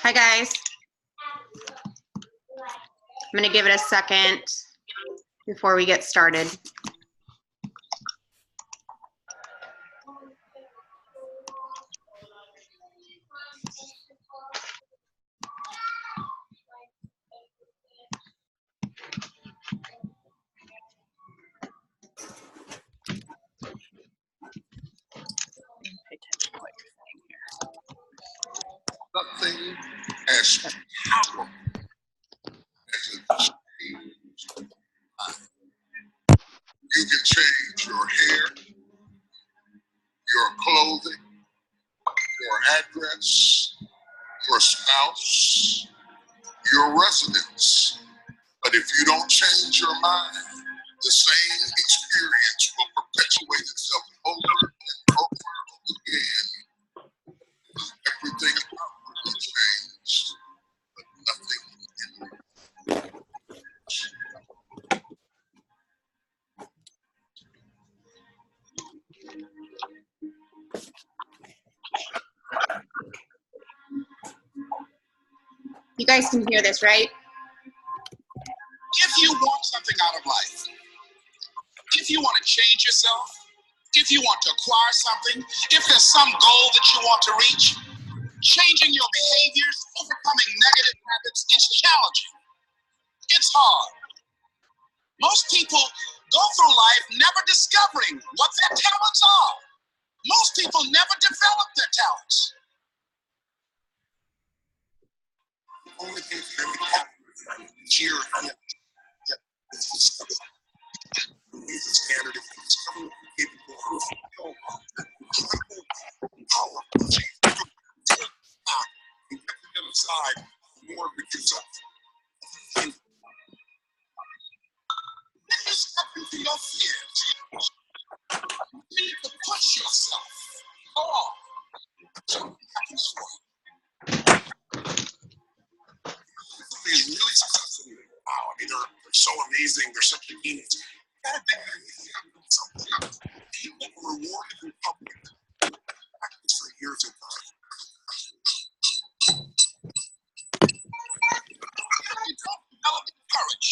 Hi guys. I'm going to give it a second before we get started. Nothing as powerful as a change of mind. You can change your hair, your clothing, your address, your spouse, your residence. But if you don't change your mind, the same experience will perpetuate itself over and over again. Everything outwardly changed, but nothing inwardly. You guys can hear this, right? If you want something out of life, if you want to change yourself, if you want to acquire something, if there's some goal that you want to reach, changing your behaviors, overcoming negative habits, it's challenging. It's hard. Most people go through life never discovering what their talents are. Most people never develop their talents. Only thing that can happen here is discovered. He's a standard of discovery capable of incredible power. You have to get aside more with yourself. And you step into your fears. You need to push yourself. Go on. Something happens for you. Something is really successful. Wow, I mean, they're so amazing. They're such genius. That thing is something. People were rewarded in public. Practice for years and time. You don't develop courage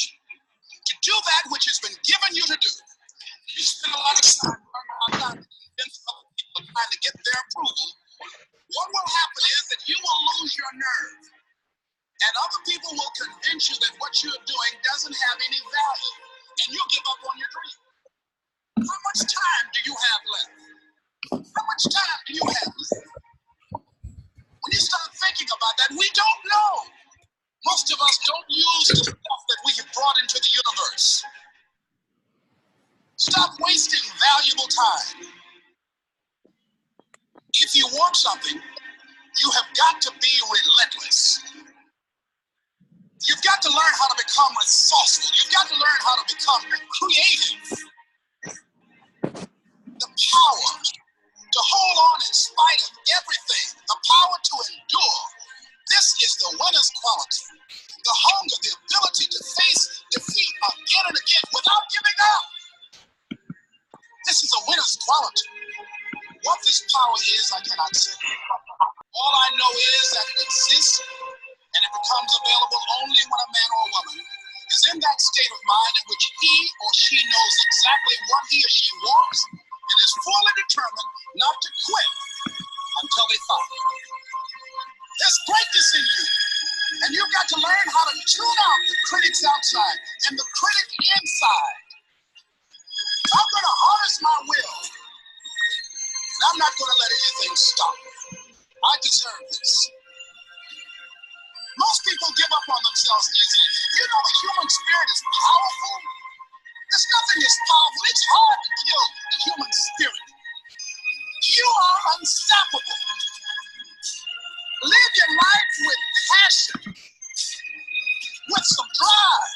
to do that which has been given you to do. You spend a lot of time trying to convince other people trying to get their approval. What will happen is that you will lose your nerve. And other people will convince you that what you're doing doesn't have any value. And you'll give up on your dream. How much time do you have left? How much time do you have left? When you start thinking about that, we don't know. Most of us don't use the stuff that we have brought into the universe. Stop wasting valuable time. If you want something, you have got to be relentless. You've got to learn how to become resourceful. You've got to learn how to become creative. The power to hold on in spite of everything. The power to endure. This is the winner's quality. The hunger, the ability to face defeat again and again without giving up. This is a winner's quality. What this power is, I cannot say. All I know is that it exists, and it becomes available only when a man or a woman is in that state of mind in which he or she knows exactly what he or she wants and is fully determined not to quit until they find it. There's greatness in you, and you've got to learn how to tune out the critics outside and the critic inside. I'm going to harness my will, and I'm not going to let anything stop me. I deserve this. Most people give up on themselves easily. You know the human spirit is powerful. There's nothing as powerful. It's hard to kill the human spirit. You are unstoppable. Live your life with passion, with some drive.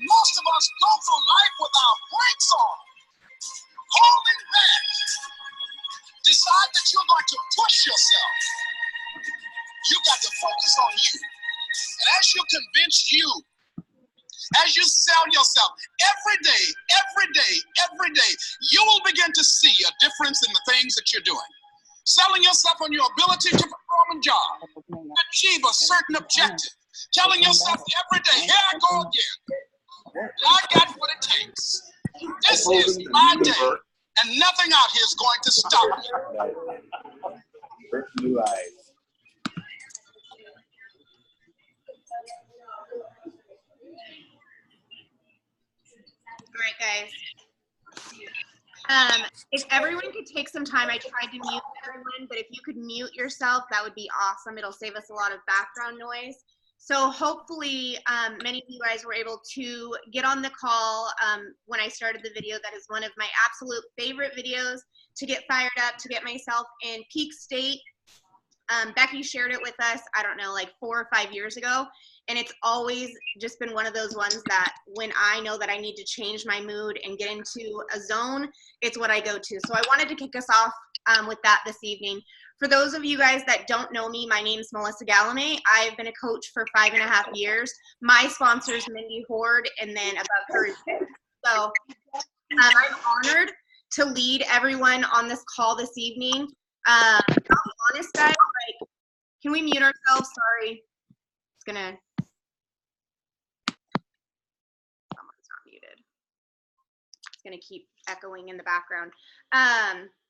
Most of us go through life with our brakes on, holding back. Decide that you're going to push yourself. You've got to focus on you. And as you convince you as you sell yourself every day, you will begin to see a difference in the things that you're doing. Selling yourself on your ability to perform a job, achieve a certain objective. Telling yourself every day, here I go again. I got what it takes. This is my day, and nothing out here is going to stop me. Blue eyes. All right, guys. If everyone could take some time, I tried to mute everyone, but if you could mute yourself, that would be awesome. It'll save us a lot of background noise. So hopefully many of you guys were able to get on the call when I started the video. That is one of my absolute favorite videos to get fired up, to get myself in peak state. Becky shared it with us, I don't know, like 4 or 5 years ago. And it's always just been one of those ones that when I know that I need to change my mood and get into a zone, it's what I go to. So I wanted to kick us off with that this evening. For those of you guys that don't know me, my name is Melissa Galame. I've been a coach for 5.5 years. My sponsor is Mindy Horde, and then above her is Kim. So I'm honored to lead everyone on this call this evening. I'll be honest, guys, like, can we mute ourselves? Sorry. It's gonna, someone's not muted. It's gonna keep echoing in the background.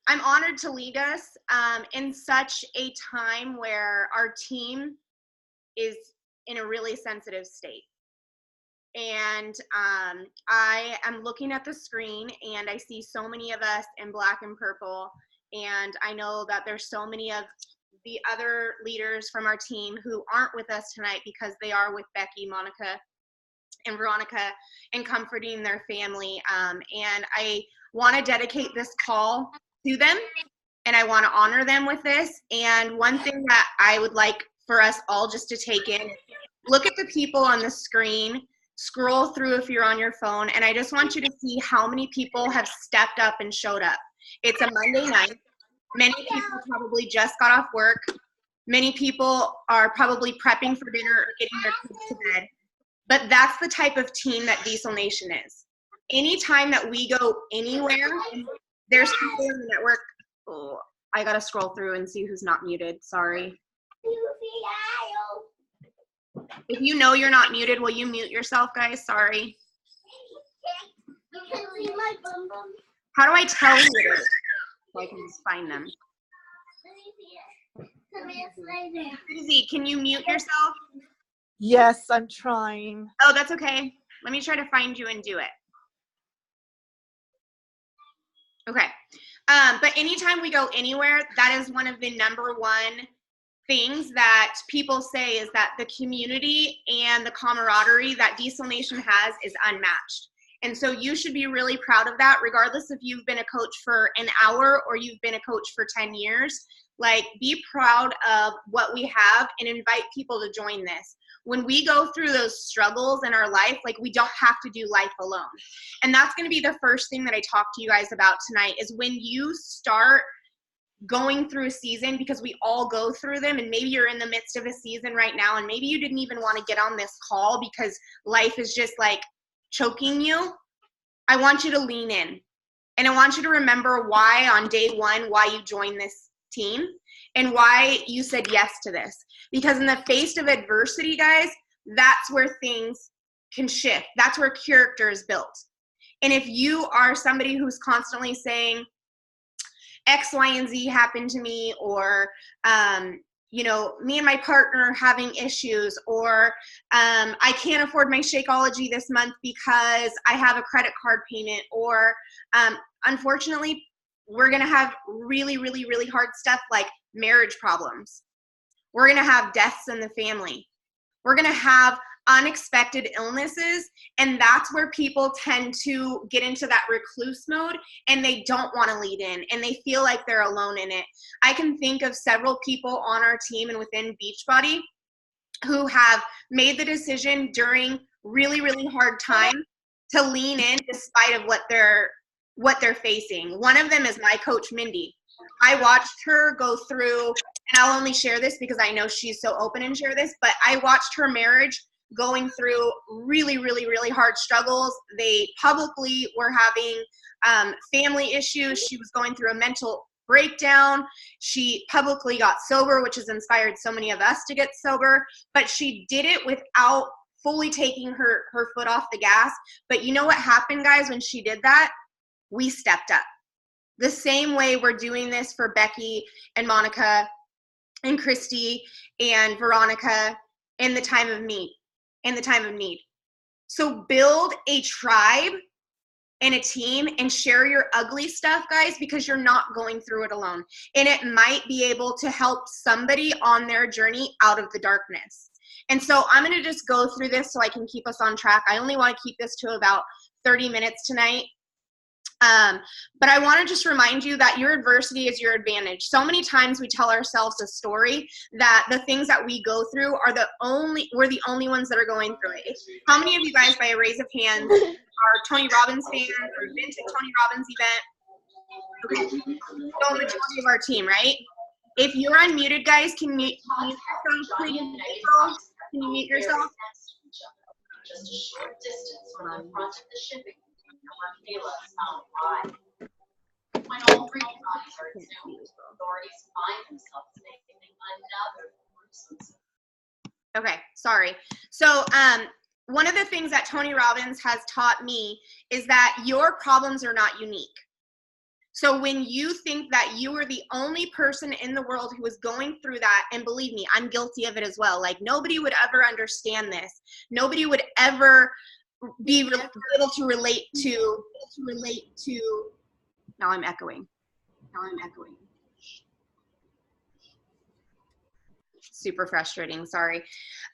I'm honored to lead us in such a time where our team is in a really sensitive state. And I am looking at the screen and I see so many of us in black and purple. And I know that there's so many of the other leaders from our team who aren't with us tonight because they are with Becky, Monica, and Veronica and comforting their family. And I want to dedicate this call to them, and I want to honor them with this. And one thing that I would like for us all just to take in, look at the people on the screen, scroll through if you're on your phone, and I just want you to see how many people have stepped up and showed up. It's a Monday night. Many people probably just got off work. Many people are probably prepping for dinner or getting their kids to bed. But that's the type of team that Diesel Nation is. Anytime that we go anywhere, there's people in the network. Oh, I gotta scroll through and see who's not muted. Sorry. If you know you're not muted, will you mute yourself, guys? Sorry. How do I tell you this? So I can just find them. Susie, can you mute yourself? Yes, I'm trying. Oh, that's okay. Let me try to find you and do it. Okay. But anytime we go anywhere, that is one of the #1 things that people say is that the community and the camaraderie that Diesel Nation has is unmatched. And so you should be really proud of that, regardless if you've been a coach for an hour or you've been a coach for 10 years. Like, be proud of what we have and invite people to join this. When we go through those struggles in our life, like, we don't have to do life alone. And that's going to be the first thing that I talk to you guys about tonight, is when you start going through a season, because we all go through them, and maybe you're in the midst of a season right now, and maybe you didn't even want to get on this call because life is just like choking you. I want you to lean in, and I want you to remember why on day one, why you joined this team and why you said yes to this. Because in the face of adversity, guys, that's where things can shift. That's where character is built. And if you are somebody who's constantly saying X, Y, and Z happened to me, or you know, me and my partner are having issues, or I can't afford my Shakeology this month because I have a credit card payment, or unfortunately, we're gonna have really, really, really hard stuff like marriage problems. We're gonna have deaths in the family. We're gonna have unexpected illnesses, and that's where people tend to get into that recluse mode, and they don't want to lead in, and they feel like they're alone in it. I can think of several people on our team and within Beachbody who have made the decision during really, really hard time to lean in despite of what they're facing. One of them is my coach, Mindy. I watched her go through, and I'll only share this because I know she's so open and share this, but I watched her marriage going through really, really, really hard struggles. They publicly were having family issues. She was going through a mental breakdown. She publicly got sober, which has inspired so many of us to get sober, but she did it without fully taking her foot off the gas. But you know what happened, guys, when she did that? We stepped up. The same way we're doing this for Becky and Monica and Christy and Veronica in the time of need. So build a tribe and a team and share your ugly stuff, guys, because you're not going through it alone. And it might be able to help somebody on their journey out of the darkness. And so I'm going to just go through this so I can keep us on track. I only want to keep this to about 30 minutes tonight. But I want to just remind you that your adversity is your advantage. So many times we tell ourselves a story that the things that we go through are we're the only ones that are going through it. How many of you guys, by a raise of hands, are Tony Robbins fans or been to Tony Robbins event? Okay. So majority of our team, right? If you're unmuted, guys, can you mute yourself, please? Can you mute yourself? Just a short distance from the front of the shipping. When all three bodies are exhumed, authorities find themselves making another gruesome. Okay, sorry. So one of the things that Tony Robbins has taught me is that your problems are not unique. So when you think that you are the only person in the world who is going through that, and believe me, I'm guilty of it as well. Like, nobody would ever understand this. Nobody would ever be able to relate to, now I'm echoing. Super frustrating, sorry.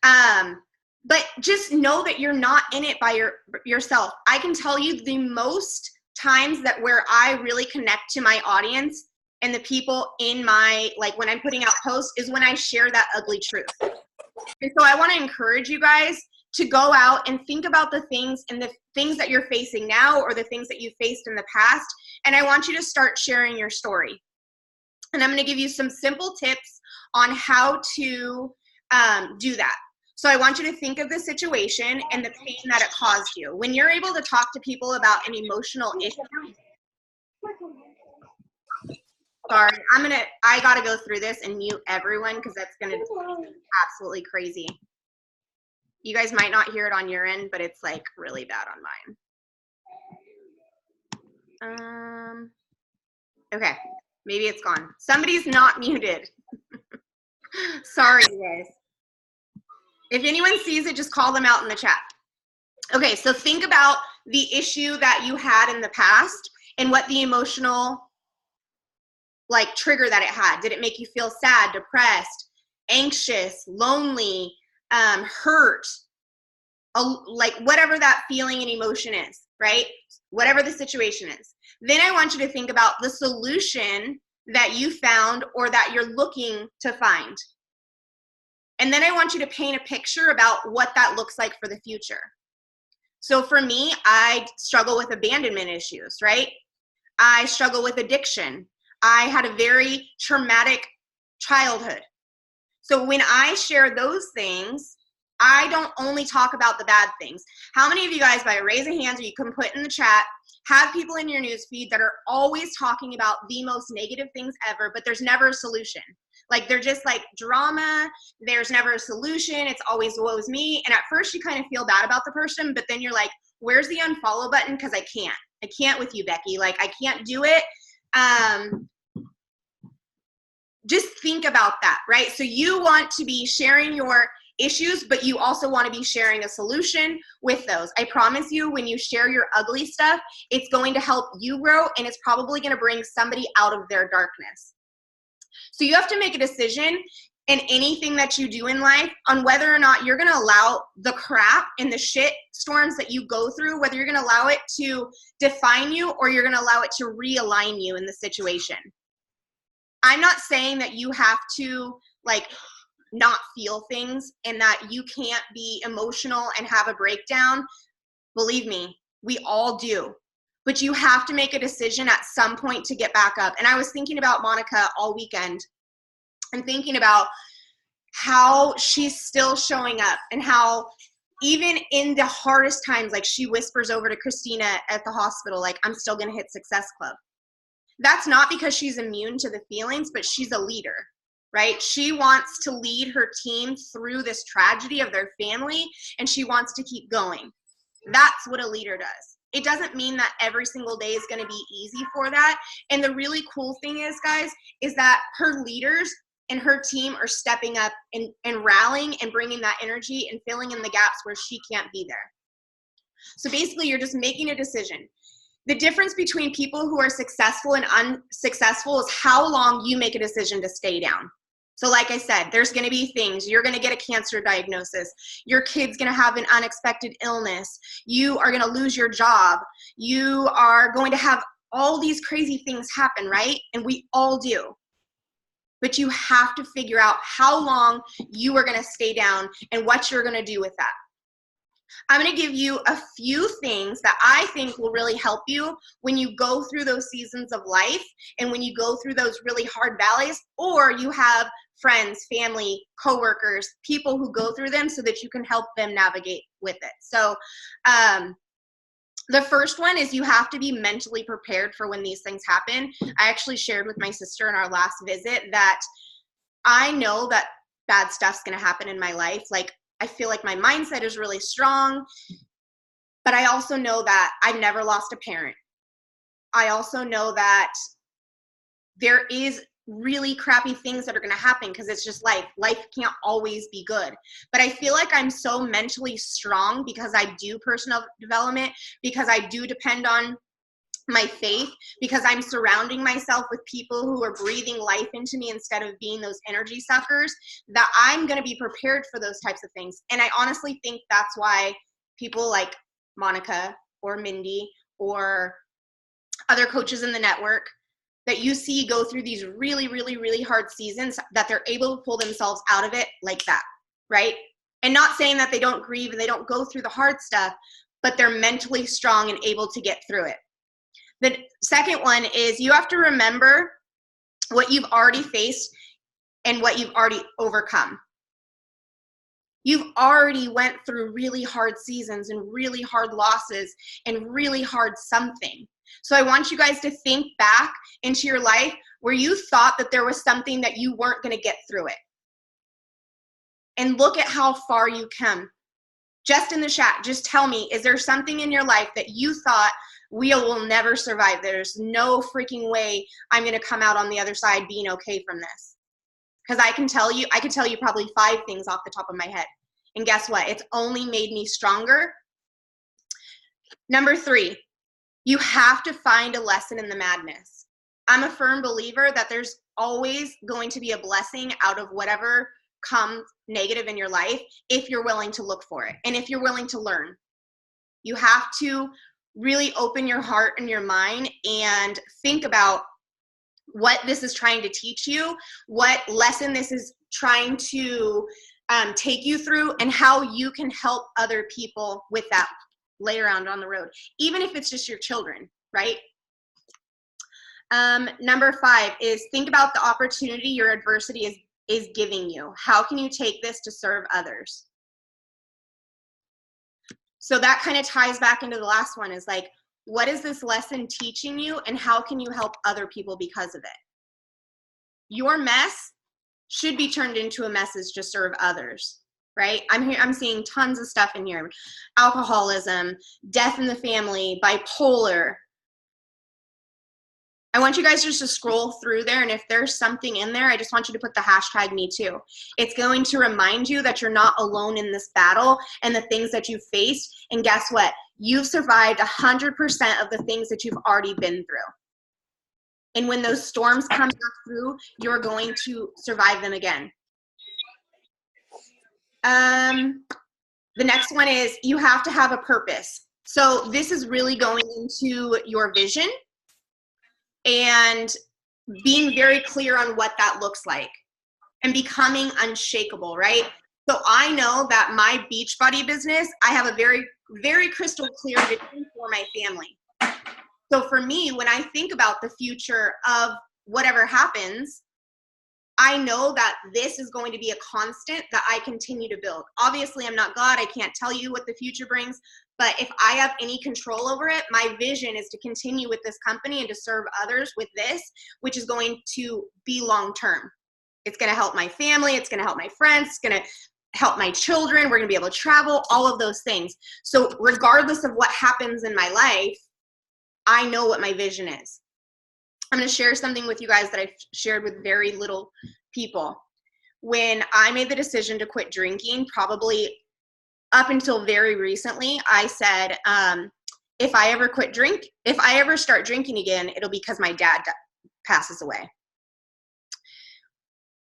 But just know that you're not in it by yourself. I can tell you the most times that where I really connect to my audience and the people in my, like when I'm putting out posts, is when I share that ugly truth. And so I want to encourage you guys to go out and think about the things and the things that you're facing now or the things that you faced in the past. And I want you to start sharing your story. And I'm going to give you some simple tips on how to do that. So I want you to think of the situation and the pain that it caused you. When you're able to talk to people about an emotional issue, sorry, I gotta go through this and mute everyone because that's gonna be absolutely crazy. You guys might not hear it on your end, but it's like really bad on mine. Okay, maybe it's gone. Somebody's not muted. Sorry, you guys. If anyone sees it, just call them out in the chat. Okay, so think about the issue that you had in the past and what the emotional like trigger that it had. Did it make you feel sad, depressed, anxious, lonely, hurt, like whatever that feeling and emotion is, right? Whatever the situation is. Then I want you to think about the solution that you found or that you're looking to find. And then I want you to paint a picture about what that looks like for the future. So for me, I struggle with abandonment issues, right? I struggle with addiction. I had a very traumatic childhood. So when I share those things, I don't only talk about the bad things. How many of you guys, by a raise of hands, or you can put in the chat, have people in your newsfeed that are always talking about the most negative things ever, but there's never a solution? Like, they're just like drama. There's never a solution. It's always woe is me. And at first you kind of feel bad about the person, but then you're like, where's the unfollow button? Because I can't with you, Becky. Like, I can't do it. Just think about that, right? So you want to be sharing your issues, but you also want to be sharing a solution with those. I promise you, when you share your ugly stuff, it's going to help you grow, and it's probably going to bring somebody out of their darkness. So you have to make a decision in anything that you do in life on whether or not you're going to allow the crap and the shit storms that you go through, whether you're going to allow it to define you or you're going to allow it to realign you in the situation. I'm not saying that you have to like not feel things and that you can't be emotional and have a breakdown. Believe me, we all do. But you have to make a decision at some point to get back up. And I was thinking about Monica all weekend and thinking about how she's still showing up and how even in the hardest times, like she whispers over to Christina at the hospital, like, I'm still going to hit Success Club. That's not because she's immune to the feelings, but she's a leader, right? She wants to lead her team through this tragedy of their family, and she wants to keep going. That's what a leader does. It doesn't mean that every single day is going to be easy for that. And the really cool thing is, guys, is that her leaders and her team are stepping up and rallying and bringing that energy and filling in the gaps where she can't be there. So basically, you're just making a decision. The difference between people who are successful and unsuccessful is how long you make a decision to stay down. So like I said, there's going to be things. You're going to get a cancer diagnosis. Your kid's going to have an unexpected illness. You are going to lose your job. You are going to have all these crazy things happen, right? And we all do. But you have to figure out how long you are going to stay down and what you're going to do with that. I'm going to give you a few things that I think will really help you when you go through those seasons of life and when you go through those really hard valleys, or you have friends, family, coworkers, people who go through them so that you can help them navigate with it. So the first one is you have to be mentally prepared for when these things happen. I actually shared with my sister in our last visit that I know that bad stuff's going to happen in my life. Like, I feel like my mindset is really strong, but I also know that I've never lost a parent. I also know that there is really crappy things that are going to happen because it's just life. Life can't always be good. But I feel like I'm so mentally strong because I do personal development, because I do depend on my faith, because I'm surrounding myself with people who are breathing life into me instead of being those energy suckers, that I'm going to be prepared for those types of things. And I honestly think that's why people like Monica or Mindy or other coaches in the network that you see go through these really, really, really hard seasons, that they're able to pull themselves out of it like that, right? And not saying that they don't grieve and they don't go through the hard stuff, but they're mentally strong and able to get through it. The second one is you have to remember what you've already faced and what you've already overcome. You've already went through really hard seasons and really hard losses and really hard something. So I want you guys to think back into your life where you thought that there was something that you weren't going to get through it. And look at how far you come. Just in the chat, just tell me, is there something in your life that you thought we will never survive? There's no freaking way I'm going to come out on the other side being okay from this. Because I can tell you probably 5 things off the top of my head. And guess what? It's only made me stronger. Number 3, you have to find a lesson in the madness. I'm a firm believer that there's always going to be a blessing out of whatever comes negative in your life if you're willing to look for it and if you're willing to learn. You have to really open your heart and your mind and think about what this is trying to teach you, what lesson this is trying to take you through, and how you can help other people with that later on the road, even if it's just your children, right? Number 5 is think about the opportunity your adversity is giving you. How can you take this to serve others? So that kind of ties back into the last one, is like, what is this lesson teaching you and how can you help other people because of it? Your mess should be turned into a message to serve others, right? I'm seeing tons of stuff in here. Alcoholism, death in the family, bipolar. I want you guys just to scroll through there, and if there's something in there, I just want you to put the hashtag #MeToo. It's going to remind you that you're not alone in this battle and the things that you've faced. And guess what? You've survived 100% of the things that you've already been through. And when those storms come back through, you're going to survive them again. The next one is you have to have a purpose. So this is really going into your vision and being very clear on what that looks like and becoming unshakable, right? So I know that my Beachbody business, I have a very, very crystal clear vision for my family. So for me, when I think about the future of whatever happens, I know that this is going to be a constant that I continue to build. Obviously, I'm not God. I can't tell you what the future brings. But if I have any control over it, my vision is to continue with this company and to serve others with this, which is going to be long-term. It's going to help my family. It's going to help my friends. It's going to help my children. We're going to be able to travel, all of those things. So regardless of what happens in my life, I know what my vision is. I'm going to share something with you guys that I've shared with very little people. When I made the decision to quit drinking, probably up until very recently, I said, if I ever start drinking again, it'll be because my dad passes away.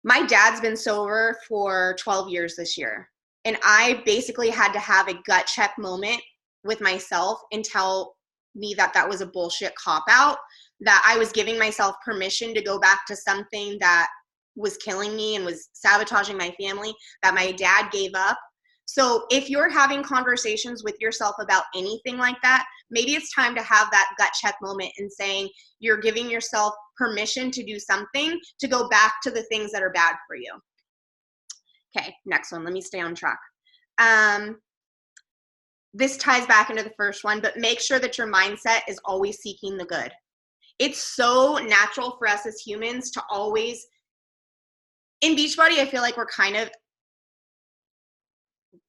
My dad's been sober for 12 years this year. And I basically had to have a gut check moment with myself and tell me that that was a bullshit cop-out, that I was giving myself permission to go back to something that was killing me and was sabotaging my family, that my dad gave up. So if you're having conversations with yourself about anything like that, maybe it's time to have that gut check moment and saying you're giving yourself permission to do something, to go back to the things that are bad for you. Okay, next one. Let me stay on track. This ties back into the first one, but make sure that your mindset is always seeking the good. It's so natural for us as humans to always, in Beachbody, I feel like we're kind of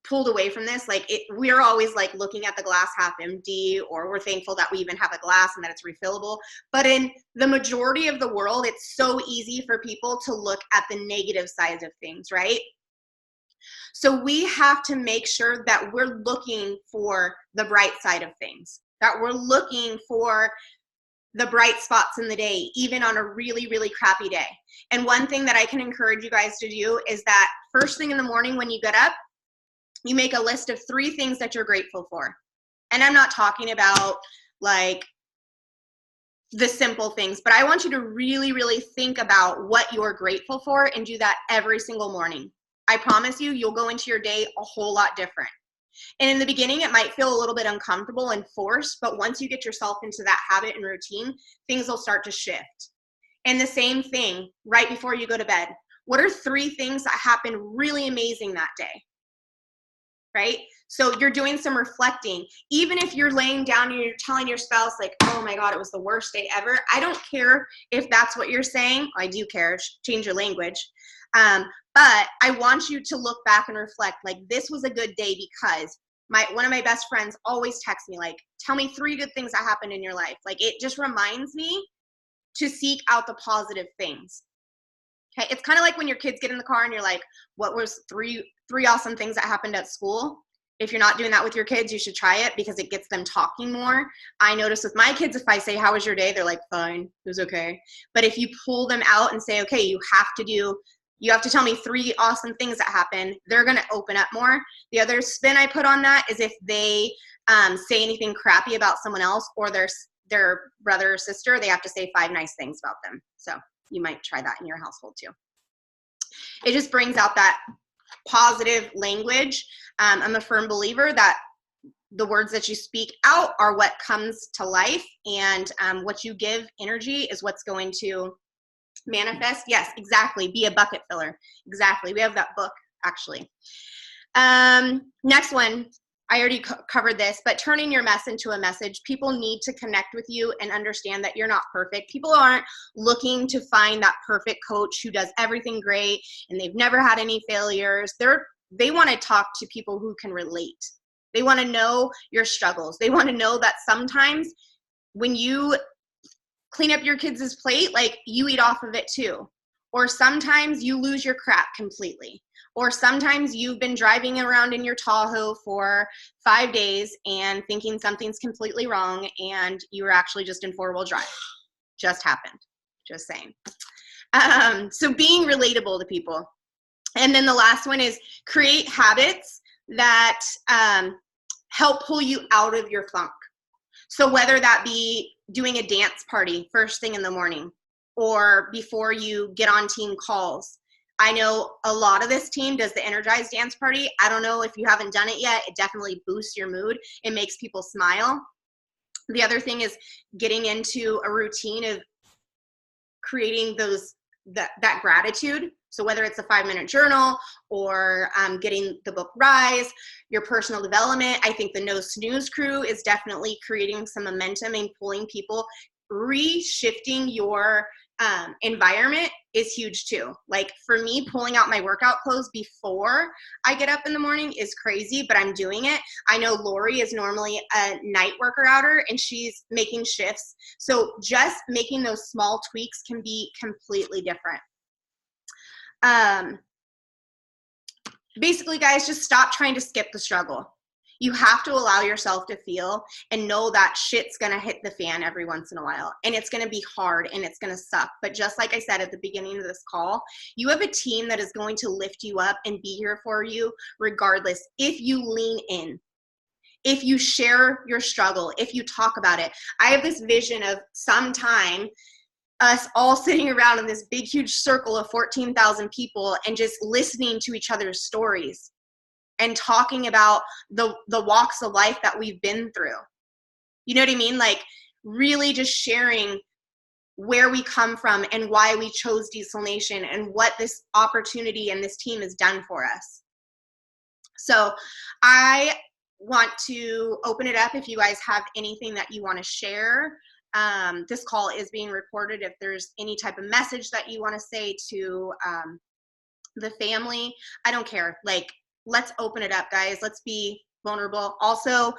pulled away from this. Like we're always like looking at the glass half empty, or we're thankful that we even have a glass and that it's refillable. But in the majority of the world, it's so easy for people to look at the negative sides of things, right? So we have to make sure that we're looking for the bright side of things, that we're looking for the bright spots in the day, even on a really, really crappy day. And one thing that I can encourage you guys to do is that first thing in the morning when you get up, you make a list of 3 things that you're grateful for. And I'm not talking about like the simple things, but I want you to really, really think about what you're grateful for and do that every single morning. I promise you, you'll go into your day a whole lot different. And in the beginning, it might feel a little bit uncomfortable and forced, but once you get yourself into that habit and routine, things will start to shift. And the same thing right before you go to bed. What are 3 things that happened really amazing that day? Right? So you're doing some reflecting. Even if you're laying down and you're telling your spouse like, oh my God, it was the worst day ever. I don't care if that's what you're saying. I do care. Change your language. But I want you to look back and reflect, like, this was a good day because one of my best friends always texts me like, tell me 3 good things that happened in your life. Like, it just reminds me to seek out the positive things. Okay, it's kind of like when your kids get in the car and you're like, what was three awesome things that happened at school? If you're not doing that with your kids, you should try it because it gets them talking more. I notice with my kids, if I say, how was your day? They're like, fine, it was okay. But if you pull them out and say, okay, you have to tell me 3 awesome things that happened, they're going to open up more. The other spin I put on that is if they say anything crappy about someone else or their brother or sister, they have to say 5 nice things about them. So you might try that in your household too. It just brings out that positive language. I'm a firm believer that the words that you speak out are what comes to life, and what you give energy is what's going to manifest. Yes, exactly. Be a bucket filler. Exactly. We have that book actually. Next one. I already covered this, but turning your mess into a message. People need to connect with you and understand that you're not perfect. People aren't looking to find that perfect coach who does everything great and they've never had any failures. They want to talk to people who can relate. They want to know your struggles. They want to know that sometimes when you clean up your kids' plate, like, you eat off of it too. Or sometimes you lose your crap completely. Or sometimes you've been driving around in your Tahoe for 5 days and thinking something's completely wrong and you were actually just in 4-wheel drive. Just happened. Just saying. So being relatable to people. And then the last one is create habits that help pull you out of your funk. So whether that be doing a dance party first thing in the morning or before you get on team calls. I know a lot of this team does the Energize dance party. I don't know if you haven't done it yet. It definitely boosts your mood. It makes people smile. The other thing is getting into a routine of creating those that gratitude. So whether it's a 5-minute journal or getting the book Rise, your personal development, I think the No Snooze crew is definitely creating some momentum and pulling people. Reshifting your environment is huge too. Like for me, pulling out my workout clothes before I get up in the morning is crazy, but I'm doing it. I know Lori is normally a night worker outer and she's making shifts. So just making those small tweaks can be completely different. Basically, guys, just stop trying to skip the struggle. You have to allow yourself to feel and know that shit's gonna hit the fan every once in a while, and it's gonna be hard and it's gonna suck. But just like I said at the beginning of this call, you have a team that is going to lift you up and be here for you regardless if you lean in, if you share your struggle, if you talk about it. I have this vision of sometime us all sitting around in this big, huge circle of 14,000 people and just listening to each other's stories and talking about the walks of life that we've been through. You know what I mean? Like really just sharing where we come from and why we chose Diesel Nation and what this opportunity and this team has done for us. So I want to open it up if you guys have anything that you want to share. This call is being recorded. If there's any type of message that you want to say to the family, I don't care. Like, let's open it up, guys. Let's be vulnerable. Also,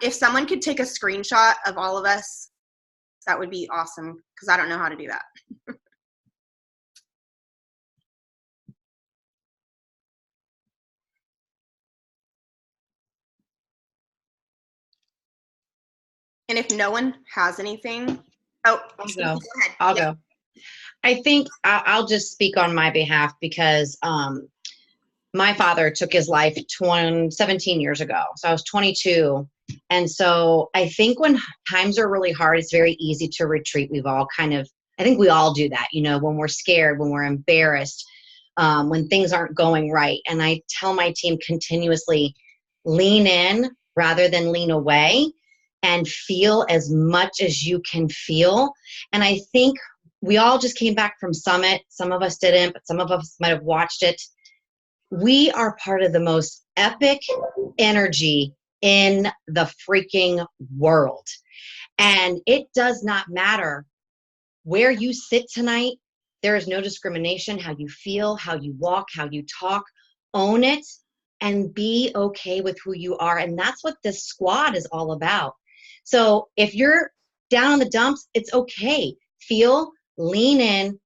if someone could take a screenshot of all of us, that would be awesome because I don't know how to do that. And if no one has anything, I'll go. Go ahead. I'll go. I think I'll just speak on my behalf because my father took his life 17 years ago. So I was 22. And so I think when times are really hard, it's very easy to retreat. I think we all do that, you know, when we're scared, when we're embarrassed, when things aren't going right. And I tell my team continuously, lean in rather than lean away and feel as much as you can feel. And I think we all just came back from Summit. Some of us didn't, but some of us might have watched it. We are part of the most epic energy in the freaking world. And it does not matter where you sit tonight. There is no discrimination, how you feel, how you walk, how you talk. Own it and be okay with who you are. And that's what this squad is all about. So if you're down in the dumps, it's okay. Feel, lean in,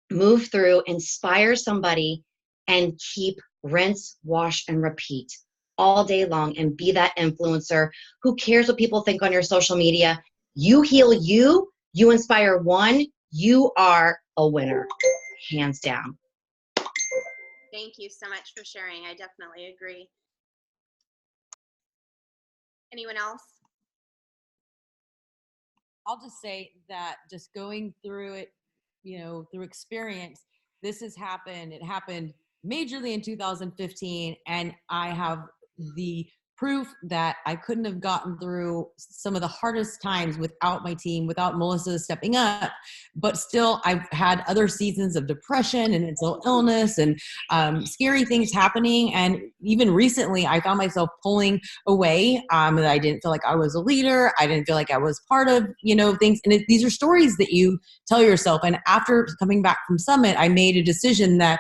move through, inspire somebody, and keep rinse, wash, and repeat all day long and be that influencer. Who cares what people think on your social media? You heal you, you inspire one, you are a winner, hands down. Thank you so much for sharing. I definitely agree. Anyone else? I'll just say that just going through it, you know, through experience, this has happened. It happened majorly in 2015, and I have the proof that I couldn't have gotten through some of the hardest times without my team, without Melissa stepping up. But still, I've had other seasons of depression and mental illness and scary things happening. And even recently, I found myself pulling away. That I didn't feel like I was a leader. I didn't feel like I was part of, you know, things. And these are stories that you tell yourself. And after coming back from Summit, I made a decision that,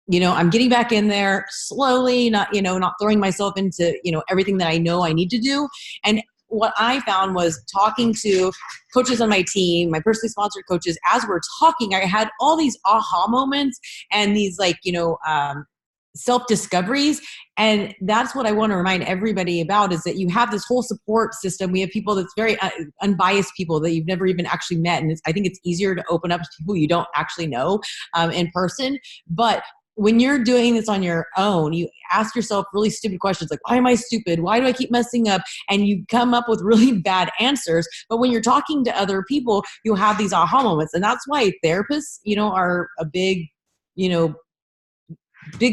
you know, I'm getting back in there slowly, not throwing myself into, you know, everything that I know I need to do. And what I found was talking to coaches on my team, my personally sponsored coaches, as we're talking, I had all these aha moments and these self-discoveries. And that's what I want to remind everybody about, is that you have this whole support system. We have people that's very unbiased people that you've never even actually met. And I think it's easier to open up to people you don't actually know in person. But when you're doing this on your own, you ask yourself really stupid questions like, why am I stupid? Why do I keep messing up? And you come up with really bad answers. But when you're talking to other people, you'll have these aha moments. And that's why therapists, you know, are a big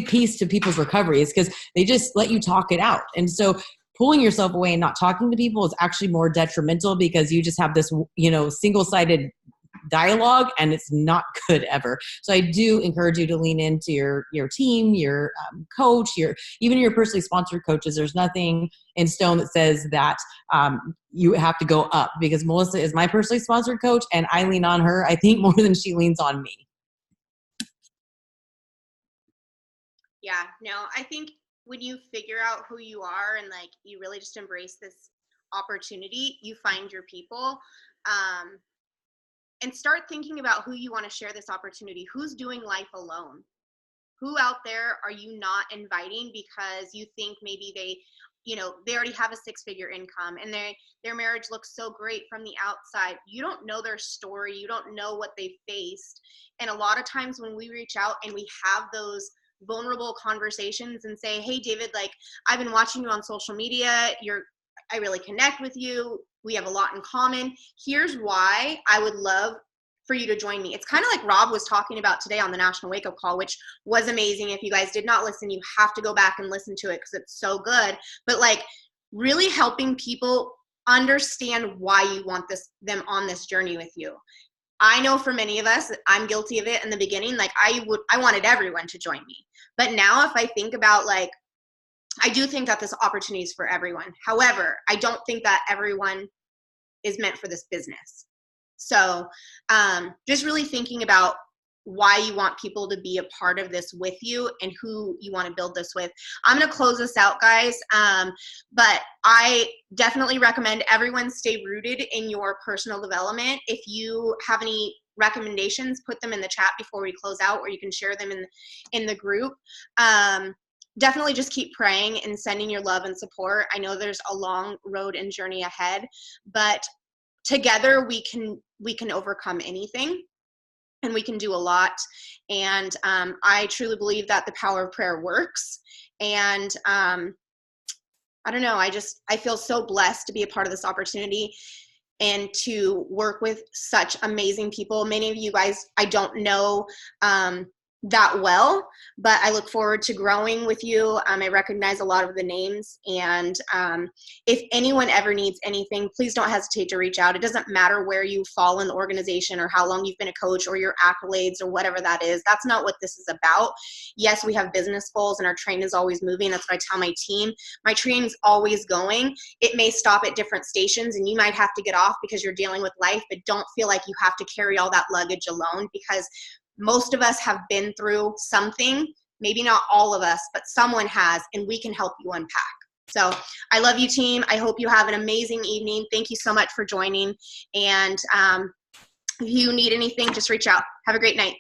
piece to people's recovery, is because they just let you talk it out. And so pulling yourself away and not talking to people is actually more detrimental, because you just have this, you know, single-sided dialogue, and it's not good ever. So I do encourage you to lean into your team, your coach, even your personally sponsored coaches. There's nothing in stone that says that you have to go up, because Melissa is my personally sponsored coach, and I lean on her, I think, more than she leans on me. Yeah, no, I think when you figure out who you are and like you really just embrace this opportunity, you find your people, and start thinking about who you want to share this opportunity. Who's doing life alone? Who out there are you not inviting because you think maybe they already have a 6-figure income and their marriage looks so great from the outside. You don't know their story. You don't know what they faced. And a lot of times when we reach out and we have those vulnerable conversations and say, hey, David, like, I've been watching you on social media. I really connect with you. We have a lot in common. Here's why I would love for you to join me. It's kind of like Rob was talking about today on the National Wake Up Call, which was amazing. If you guys did not listen, you have to go back and listen to it because it's so good. But like really helping people understand why you want them on this journey with you. I know for many of us, I'm guilty of it in the beginning. Like I wanted everyone to join me. But now if I think about like, I do think that this opportunity is for everyone. However, I don't think that everyone is meant for this business. So just really thinking about why you want people to be a part of this with you and who you want to build this with. I'm going to close this out, guys. But I definitely recommend everyone stay rooted in your personal development. If you have any recommendations, put them in the chat before we close out, or you can share them in the group. Definitely just keep praying and sending your love and support. I know there's a long road and journey ahead, but together we can overcome anything, and we can do a lot. And I truly believe that the power of prayer works. And I don't know, I feel so blessed to be a part of this opportunity and to work with such amazing people. Many of you guys I don't know that well, but I look forward to growing with you. I recognize a lot of the names, and if anyone ever needs anything, please don't hesitate to reach out. It doesn't matter where you fall in the organization or how long you've been a coach or your accolades or whatever that is. That's not what this is about. Yes, we have business goals and our train is always moving. That's what I tell my team. My train is always going. It may stop at different stations and you might have to get off because you're dealing with life, but don't feel like you have to carry all that luggage alone, because most of us have been through something, maybe not all of us, but someone has, and we can help you unpack. So I love you, team. I hope you have an amazing evening. Thank you so much for joining. And if you need anything, just reach out. Have a great night.